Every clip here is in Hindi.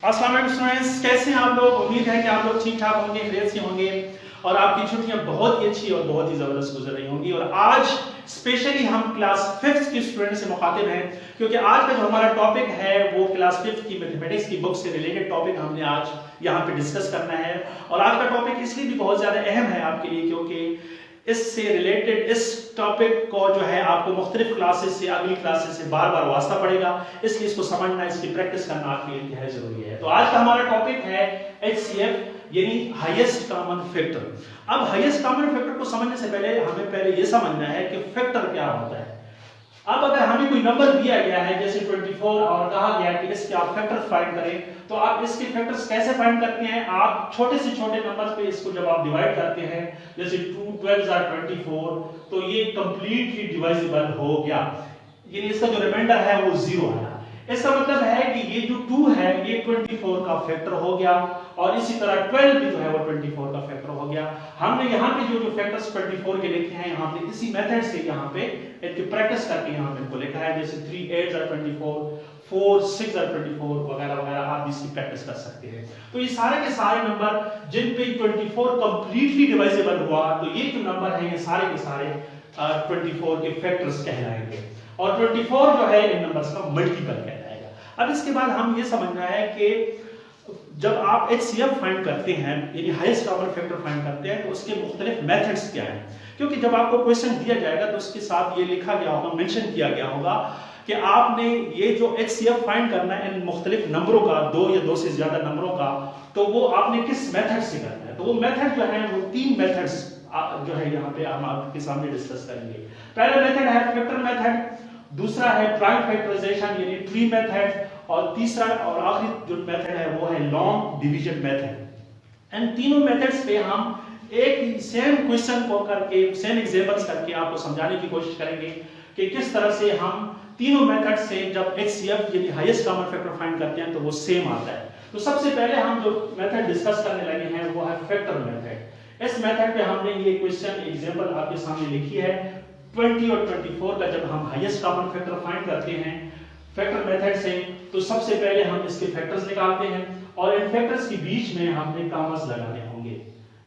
अस्सलाम वालेकुम स्टूडेंट्स, कैसे हैं आप लोग। उम्मीद है कि आप लोग ठीक ठाक होंगे, खैरियत से होंगे और आपकी छुट्टियां बहुत ही अच्छी और बहुत ही ज़बरदस्त गुजर रही होंगी। और आज स्पेशली हम क्लास 5th के स्टूडेंट से मुखातिब हैं, क्योंकि आज का जो हमारा टॉपिक है वो क्लास 5th की मैथमेटिक्स की बुक से रिलेटेड टॉपिक हमने आज यहाँ पे डिस्कस करना है। और आज का टॉपिक इसलिए भी बहुत ज़्यादा अहम है आपके लिए, क्योंकि इससे रिलेटेड इस टॉपिक को जो है आपको मुख्तलिफ क्लासेस से, अगली क्लासेस से बार बार वास्ता पड़ेगा, इसलिए इसको समझना, इसकी प्रैक्टिस करना आपके लिए इंतहाई जरूरी है। तो आज का हमारा टॉपिक है HCF यानी हाईएस्ट कॉमन फैक्टर। अब हाईएस्ट कॉमन फैक्टर को समझने से पहले हमें ये समझना है कि फैक्टर क्या होता है। अब अगर हमें कोई नंबर दिया गया है जैसे 24 और कहा गया है कि इसके आप फैक्टर फाइंड करें, तो आप इसके फैक्टर्स कैसे फाइंड करते हैं। आप छोटे से छोटे नंबर पे इसको जब आप डिवाइड करते हैं, जैसे 2 12 are 24, तो ये कंप्लीटली डिवाइजिबल हो गया, यानी इसका जो रिमाइंडर है वो 0 आया। इसका मतलब है कि ये जो 2 है ये 24 का फैक्टर हो गया, और इसी तरह 12 भी जो है वो 24 का फैक्टर हो गया। हमने यहाँ पे जो फैक्टर्स 24 के लिखे हैं, यहाँ पे इसी मेथड से यहाँ पे इनकी प्रैक्टिस करके यहाँ पे इनको लिखा है, जैसे 3 8 are 24, 4 6 are 24 वगैरह वगैरह, आप इसकी प्रैक्टिस कर सकते हैं। तो ये सारे के सारे नंबर जिन पे 24 कंप्लीटली डिवाइजिबल हुआ, तो ये जो नंबर है ये सारे के सारे 24 के फैक्टर्स कहलाएंगे, और 24 जो है इन नंबर्स का मल्टीपल कहलाएगा। अब इसके बाद हम ये समझना है कि जब आप HCF फाइंड करते हैं यानी हाईएस्ट कॉमन फैक्टर फाइंड करते हैं, तो उसके मुख्तलिफ मेथड्स क्या हैं। क्योंकि जब आपको क्वेश्चन दिया जाएगा तो उसके साथ ये लिखा गया होगा, मेंशन किया गया होगा कि आपने ये जो HCF फाइंड करना है इन मुख्तलिफ नंबरों का, 2 या 2 से ज्यादा नंबरों का, तो वो आपने किस मेथड से करना है। तो वो मेथड जो है वो 3 मेथड्स जो है यहाँ पे हम आपके सामने डिस्कस करेंगे। पहला मेथड है फैक्टर मेथड, दूसरा है प्राइम फैक्टराइजेशन यानी ट्री मेथड, और तीसरा और आखिरी जो मेथड है वो है लॉन्ग डिवीजन मेथड। इन तीनों मेथड्स पे हम एक ही सेम क्वेश्चन को करके, सेम एग्जांपल्स करके आपको समझाने की कोशिश करेंगे कि किस तरह से हम तीनों मेथड से जब HCF यानी हाईएस्ट कॉमन फैक्टर फाइंड करते हैं तो वो सेम आता है। तो सबसे पहले हम जो मेथड डिस्कस करने लगे हैं वो है फैक्टर मेथड। इस मेथड पे हमने ये क्वेश्चन एग्जांपल आपके सामने लिखी है। 20 और 24 का जब हम हाईएस्ट कॉमन फैक्टर फाइंड करते हैं फैक्टर मेथड से, तो सबसे पहले हम इसके फैक्टर्स निकालते हैं, और इन फैक्टर्स के बीच में हमने कॉमर्स लगाने होंगे।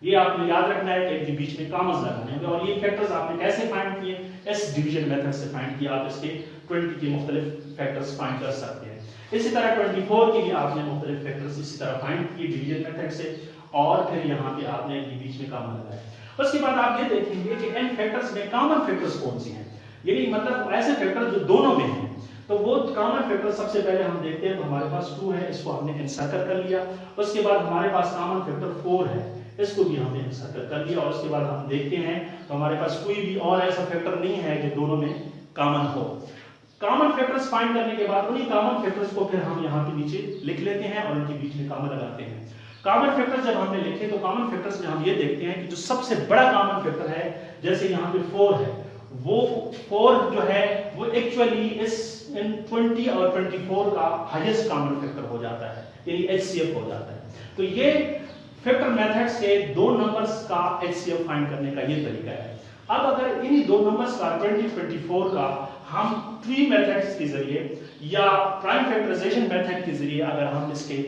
ये आपने याद रखना है कि इनके बीच में कॉमर्स लगाने होंगे। और ये फैक्टर्स आपने कैसे फाइंड किए, इस डिवीजन मेथड से फाइंड किया। आप इसके 20 के मुख्तलिफ फैक्टर्स फाइंड कर सकते हैं। इसी तरह 24 के लिए आपने मुख्तलिफ फैक्टर्स इसी तरह फाइंड किए डिवीजन मेथड से, और फिर यहाँ पे आपने इनके बीच में कॉमन लगाया। उसके बाद आप ये देखेंगे कि इन फैक्टर्स में कॉमन फैक्टर्स कौन से हैं, यानी मतलब ऐसे फैक्टर जो दोनों में हैं। तो वो कॉमन फैक्टर सबसे पहले हम देखते हैं, तो हमारे पास 2 है, इसको हमने इंसर्कल कर लिया। उसके बाद हमारे पास कॉमन फैक्टर 4 है, इसको भी हमने इंसर्कल कर लिया। और उसके बाद हम देखते हैं तो हमारे पास कोई भी और ऐसा फैक्टर नहीं है जो दोनों में कॉमन हो। कॉमन फैक्टर्स फाइंड करने के बाद उन्हीं कॉमन फैक्टर्स को फिर हम यहाँ पे नीचे लिख लेते हैं और उनके बीच में कॉमन लगाते हैं। कॉमन फैक्टर्स जब हमने लिखे तो कॉमन फैक्टर्स में हम ये देखते हैं कि जो सबसे बड़ा कॉमन फैक्टर है, जैसे यहाँ पे 4 है, वो 4 जो है वो एक्चुअली इन 20 और 24 का हाईएस्ट कॉमन फैक्टर हो जाता है, यानी HCF हो जाता है। तो ये फैक्टर मेथड से दो नंबर्स का HCF फाइंड करने का ये तरीका है। अब अगर इन्हीं दो नंबर्स का 20 24 का हम ट्री मेथड्स के जरिए या प्राइम फैक्टराइजेशन मेथड के जरिए अगर हम इसके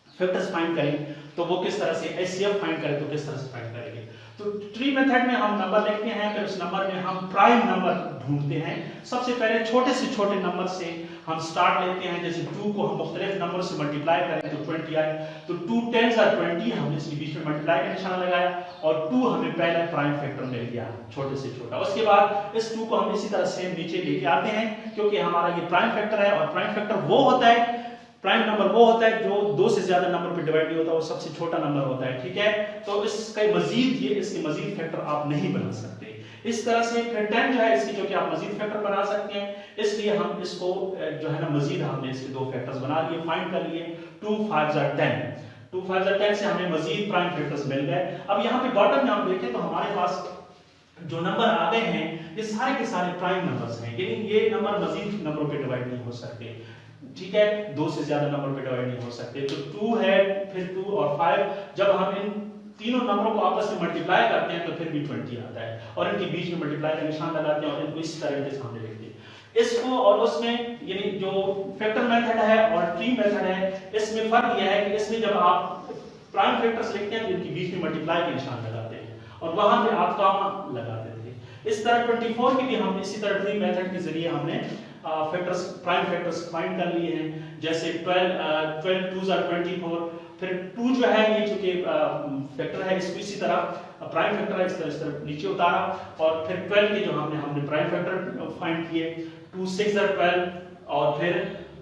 फैक्टर्स फाइंड करें, तो वो किस तरह से HCF फाइंड करें, तो किस तरह से फाइंड करेंगे। तो ट्री मेथड में हम नंबर लिखते हैं, फिर उस नंबर में हम प्राइम नंबर ढूंढते हैं। सबसे पहले छोटे से छोटे नंबर से हम स्टार्ट लेते हैं, जैसे 2 को हम मुख्तलिफ नंबर से मल्टीप्लाई करें तो 20 आए, तो 2 10s are 20, हमने इसके बीच में मल्टीप्लाई का निशान लगाया, और 2 हमें पहला प्राइम फैक्टर मिल गया, छोटे से छोटा। उसके बाद इस 2 को हम इसी तरह सेम नीचे लेके आते हैं, क्योंकि हमारा ये प्राइम फैक्टर है, और प्राइम फैक्टर वो होता है, प्राइम नंबर वो होता है जो 2 से ज्यादा नंबर पे डिवाइड नहीं होता, वो सबसे छोटा नंबर होता है, ठीक है। तो इसके मजीद फैक्टर आप नहीं बना सकते। इस तरह से फिर 10 जो है इसकी, जो कि आप मजीद फैक्टर बना सकते हैं, इसलिए हम इसको जो है ना मजीद हमने इसके 2 फैक्टर्स बना लिए, फाइंड कर लिए। 2 5s are 10, 2 5s are 10 से हमें मजीद प्राइम फैक्टर्स मिल गए। अब यहाँ पे बॉटम में हम देखें तो हमारे पास जो नंबर आ गए हैं ये सारे के सारे प्राइम नंबर्स हैं, यानी ये नंबर मजीद नंबरों पे डिवाइड नहीं हो सकते, ठीक है। 2 से ज्यादा नंबर पे डिवाइड नहीं हो सकते। तो 2 है, फिर 2 और 5, जब हम इन तीनों नंबरों को आपस में मल्टीप्लाई करते हैं तो फिर भी 20 आता है, और इनके बीच में मल्टीप्लाई का निशान लगाते हैं और इनको इस तरह के सामने लिखते हैं। इसको और उसमें यानी जो फैक्टर मेथड है और ट्री मेथड है, इसमें फर्क यह है कि इसमें जब आप प्राइम फैक्टर्स लिखते हैं तो इनके बीच में मल्टीप्लाई के निशान लगाते हैं और वहां पे आप कॉमा लगाते थे। इस तरह 24 की भी हम इसी तरह ट्री मेथड के जरिए हमने फैक्टर्स प्राइम फैक्टर्स फाइंड कर लिए हैं। जैसे 12 2s are 24, फिर 2 जो है ये चूंकि फैक्टर है इसको इसी तरह प्राइम फैक्टर है इस तरह नीचे उतारा और फिर 12 के जो हमने प्राइम फैक्टर फाइंड किए 2 6 are 12 और फिर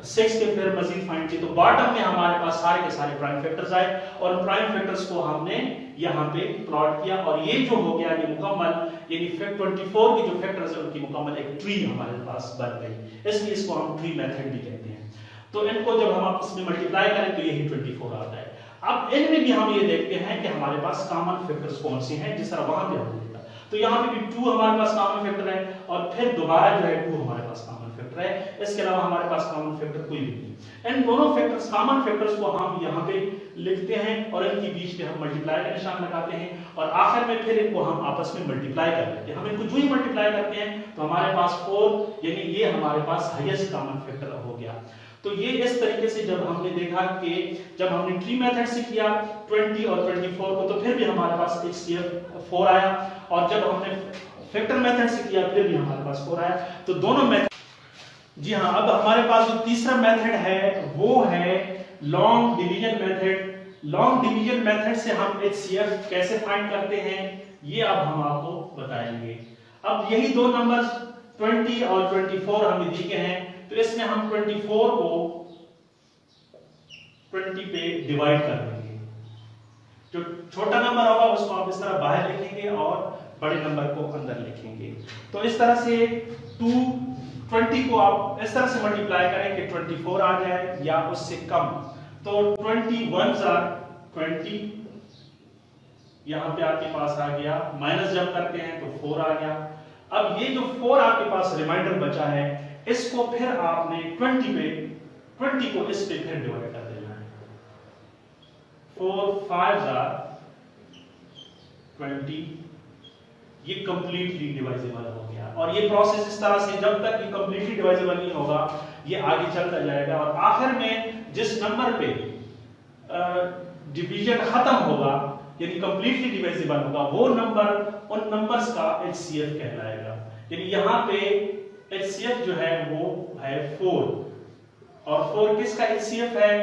6 के फिर मजीद फाइंड किए। तो बॉटम में हमारे पास सारे के सारे प्राइम फैक्टर्स आए और प्राइम फैक्टर्स को हमने यहाँ पे प्लॉट किया और ये जो हो गया ये मुकम्मल यानी 24 की जो फैक्टर्स है उनकी मुकम्मल एक ट्री हमारे पास बन गई, इसलिए इसको हम ट्री मेथड भी कहते हैं। तो इनको जब हम आपस में मल्टीप्लाई करें तो यही 24 आता है। अब इनमें भी हम ये देखते हैं कि हमारे पास कॉमन फैक्टर्स कौन से हैं, जिस तरह वहां पे हमने देखा। तो यहाँ पे भी 2 हमारे पास कॉमन फैक्टर है और फिर दोबारा जो है 2 हमारे पास कॉमन फैक्टर है, इसके अलावा हमारे पास कॉमन फैक्टर कोई भी नहीं। इन दोनों फैक्टर्स कॉमन फैक्टर्स को हम यहाँ पे लिखते हैं और इनके बीच में हम मल्टीप्लाई का निशान लगाते हैं और आखिर में फिर इनको हम आपस में मल्टीप्लाई कर लेते हैं। हम इनको जो ही मल्टीप्लाई करते हैं तो हमारे पास 4 यानी ये हमारे पास हाईएस्ट कॉमन फैक्टर हो गया। तो ये इस तरीके से जब हमने देखा कि जब हमने ट्री मेथड से किया 20 और 24 को तो फिर भी हमारे पास HCF 4 आया और जब हमने फैक्टर मेथड से किया फिर भी हमारे पास 4 आया। तो दोनों मेथड जी हाँ। अब हमारे पास जो तीसरा मेथड है वो है long division method. Long division method से हम HCF कैसे फाइंड करते हैं ये अब हम आपको बताएंगे। अब यही दो नंबर्स 20 और 24 हमें दिए हैं तो इसमें हम 24 को 20 पे डिवाइड कर देंगे। जो छोटा नंबर होगा उसको आप इस तरह बाहर लिखेंगे और बड़े नंबर को अंदर लिखेंगे। तो इस तरह से 20 को आप इस तरह से मल्टीप्लाई करें कि 24 आ जाए या उससे कम। तो 21 are 20 यहां पे आपके पास आ गया, माइनस जब करते हैं तो 4 आ गया। अब ये जो 4 आपके पास रिमाइंडर बचा है इसको फिर आपने 20 को इस पे फिर डिवाइड कर देना है। 4 5s are 20, ये कंप्लीटली डिवाइजेबल हो गया और ये प्रोसेस इस तरह से जब तक ये कंप्लीटली डिवाइजेबल नहीं होगा ये आगे चलता जाएगा और आखिर में जिस नंबर पे डिवीजन खत्म होगा यानी कंप्लीटली डिवाइजेबल होगा वो नंबर उन नंबर्स का HCF कहलाएगा। यानी यहाँ पे HCF जो है वो है 4 और 4 किसका HCF है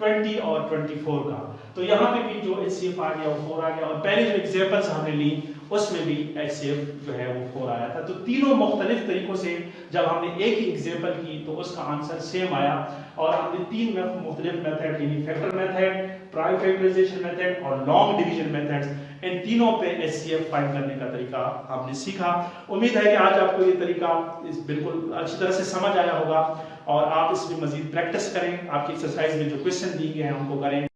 20 और 24 का। तो यहाँ पे भी जो HCF आ गया वो 4 आ गया और पहले जो एग्जांपल्स हमने ली उसमें भी HCF जो है वो 4 आया था। तो तीनों मुख्तलिफ तरीकों से जब हमने एक ही एग्जांपल की तो उसका आंसर सेम आया और हमने 3 मुख्तलिफ मेथड यानी factor method, prime factorization method और लॉन्ग डिवीजन मेथड्स इन तीनों पे HCF फाइंड करने का तरीका हमने सीखा। उम्मीद है कि आज आपको ये तरीका बिल्कुल अच्छी तरह से समझ आया होगा और आप इसमें मजीद प्रैक्टिस करें, आपकी एक्सरसाइज में जो क्वेश्चन दिए गए हैं उनको करें।